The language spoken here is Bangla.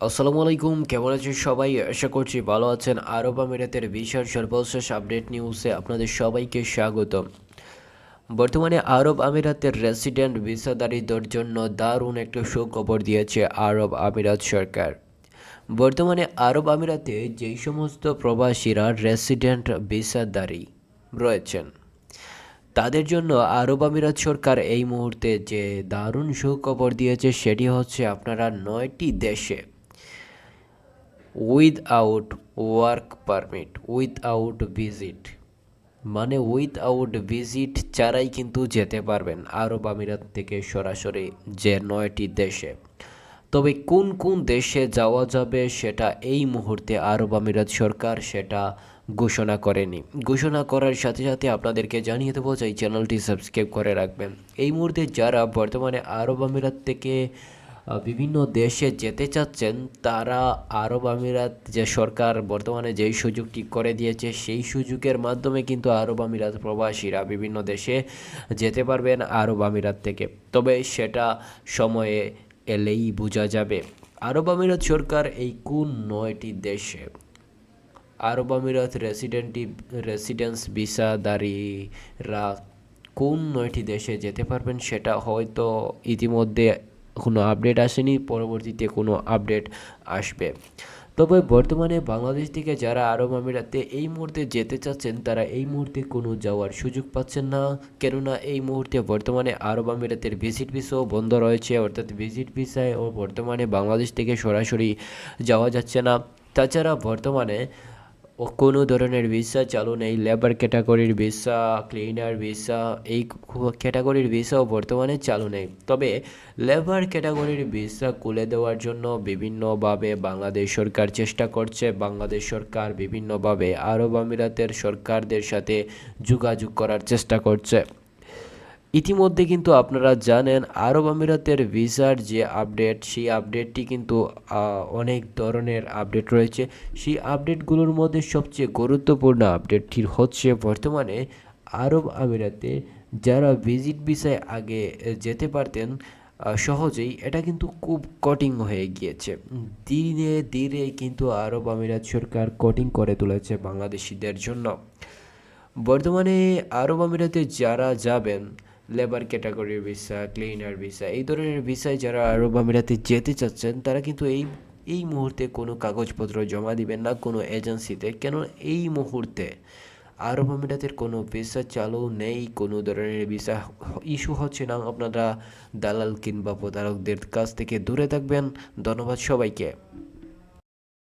আসসালামু আলাইকুম, কেমন আছেন সবাই? আশা করছি ভালো আছেন। আরব আমিরাতের ভিসার সর্বশেষ আপডেট নিউজে আপনাদের সবাইকে স্বাগতম। বর্তমানে আরব আমিরাতের রেসিডেন্ট ভিসাধারীদের জন্য দারুণ একটা সুখবর দিয়েছে আরব আমিরাত সরকার। বর্তমানে আরব আমিরাতে যেই সমস্ত প্রবাসীরা রেসিডেন্ট ভিসাধারী রয়েছেন তাদের জন্য আরব আমিরাত সরকার এই মুহূর্তে যে দারুণ সুখবর দিয়েছে সেটি হচ্ছে আপনারা 9টি দেশে without work permit, without visit, মানে উইথআউট ভিজিট ছাড়াই কিন্তু যেতে পারবেন আরব আমিরাত থেকে সরাসরি যে 9টি দেশে। তবে কোন কোন দেশে যাওয়া যাবে সেটা এই মুহূর্তে আরব আমিরাত সরকার সেটা ঘোষণা করেনি। ঘোষণা করার সাথে সাথে আপনাদেরকে জানিয়ে দেবো যে এই চ্যানেলটি সাবস্ক্রাইব করে রাখবেন। এই মুহূর্তে যারা বর্তমানে আরব আমিরাত থেকে বিভিন্ন দেশে যেতে চাচ্ছেন তারা আরব আমিরাত যে সরকার বর্তমানে যেই সুযোগটি করে দিয়েছে সেই সুযোগের মাধ্যমে কিন্তু আরব আমিরাত প্রবাসীরা বিভিন্ন দেশে যেতে পারবেন আরব আমিরাত থেকে। তবে সেটা সময়ে এলেই বোঝা যাবে আরব আমিরাত সরকার এই কোন 9টি দেশে আরব আমিরাত রেসিডেন্স ভিসাধারীরা কোন 9টি দেশে যেতে পারবেন সেটা হয়তো ইতিমধ্যে কোনো আপডেট আসেনি, পরবর্তীতে কোনো আপডেট আসবে। তবে বর্তমানে বাংলাদেশ থেকে যারা আরব আমিরাতে এই মুহূর্তে যেতে চাচ্ছেন তারা এই মুহূর্তে কোনো যাওয়ার সুযোগ পাচ্ছেন না, কেননা এই মুহূর্তে বর্তমানে আরব আমিরাতের ভিজিট ভিসাও বন্ধ রয়েছে, অর্থাৎ ভিজিট ভিসায় ও বর্তমানে বাংলাদেশ থেকে সরাসরি যাওয়া যাচ্ছে না। তাছাড়া বর্তমানে কোনো ধরনের ভিসা চালু নেই। লেবার ক্যাটাগরির ভিসা, ক্লিনার ভিসা, এই ক্যাটাগরির ভিসাও বর্তমানে চালু নেই। তবে লেবার ক্যাটাগরির ভিসা খুলে দেওয়ার জন্য বিভিন্নভাবে বাংলাদেশ সরকার চেষ্টা করছে। বাংলাদেশ সরকার বিভিন্নভাবে আরব আমিরাতের সরকারদের সাথে যোগাযোগ করার চেষ্টা করছে। ইতিমধ্যে কিন্তু আপনারা জানেন আরব আমিরাতের ভিসার যে আপডেট, সেই আপডেটটি কিন্তু অনেক ধরনের আপডেট রয়েছে। সেই আপডেটগুলোর মধ্যে সবচেয়ে গুরুত্বপূর্ণ আপডেটটি হচ্ছে বর্তমানে আরব আমিরাতে যারা ভিজিট ভিসায় আগে যেতে পারতেন সহজেই, এটা কিন্তু খুব কঠিন হয়ে গিয়েছে। ধীরে ধীরে কিন্তু আরব আমিরাত সরকার কঠিন করে তুলেছে বাংলাদেশিদের জন্য। বর্তমানে আরব আমিরাতে যারা যাবেন লেবার ক্যাটাগরির ভিসা, ক্লিনার ভিসা, এই ধরনের ভিসায় যারা আরব আমিরাতে যেতে চাচ্ছেন তারা কিন্তু এই মুহূর্তে কোনো কাগজপত্র জমা দিবেন না কোনো এজেন্সিতে, কেন এই মুহূর্তে আরব আমিরাতের কোনো ভিসা চালু নেই, কোনো ধরনের ভিসা ইস্যু হচ্ছে না। আপনারা দালাল কিংবা প্রতারকদের কাছ থেকে দূরে থাকবেন। ধন্যবাদ সবাইকে।